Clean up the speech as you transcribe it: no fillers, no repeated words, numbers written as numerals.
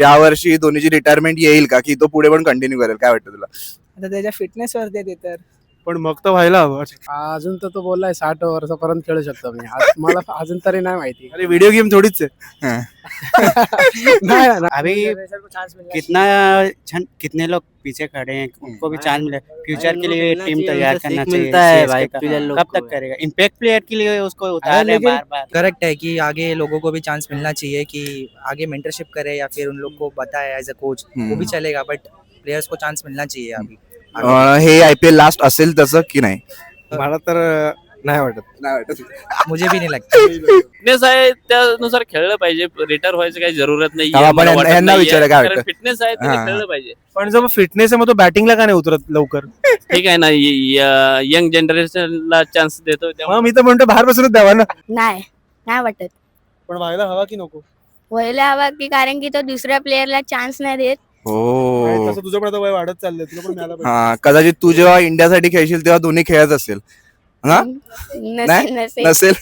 यावर्षी धोनीची रिटायरमेंट येईल का, की तो पुढे पण कंटिन्यू करेल, काय वाटतं तुला? आता त्याच्या फिटनेस वरती आहे ते तर. पण मग तर व्हायला हवं. अजून तर तो बोललाय 60 वर्षापर्यंत खेळू शकतो मी. मला अजून तरी नाही माहिती. अरे व्हिडिओ गेम थोडीच आहे. नाही अभी कितने लोग पीछे खड़े हैं, उनको भी चांस मिले. फ्यूचर के लिए टीम तैयार करना चाहिए. मिलता है CSK भाई का. प्लेयर लोग कब को. तक करेगा? इम्पैक्ट प्लेयर के लिए उसको उतार रहे हैं बार बार. करेक्ट है कि आगे लोगों को भी चांस मिलना चाहिए कि आगे मेंटरशिप करे या फिर उन लोग को बताए एज अ कोच, वो भी चलेगा, बट प्लेयर्स को चांस मिलना चाहिए अभी. हे IPL लास्ट असेल तसं की नाही? मला तर नाही वाटत. नाही वाटत. मुझे भी नहीं लगता. फिटनेस आहे त्यानुसार खेळलं पाहिजे. रिटायर व्हायची काही जरूरत नाही. हा, पण यांना विचारा काय वाटतं? फिटनेस आहे त्याने हा. खेळलं पाहिजे. पण जर फिटनेस आहे मग तो बॅटिंगला का नाही उतरत लवकर? ठीक आहे ना, यंग जनरेशनला चान्स देतो त्यामुळे मग मी तर म्हणतो बाहेर बसूनच द्यावा ना. नाही नाही वाटत. पण व्हायला हवा की नको? व्हायला हवा की, कारण की तो दुसऱ्या प्लेअरला चान्स नाही देत. हो. तसं तुझं पण आता वय वाढत चाललंय, तुला पण मिळालं पाहिजे. हा, कदाचित तू जेव्हा इंडियासाठी खेळशील तेव्हा धोनी खेळत असेल. हा? नसेल. नसेल.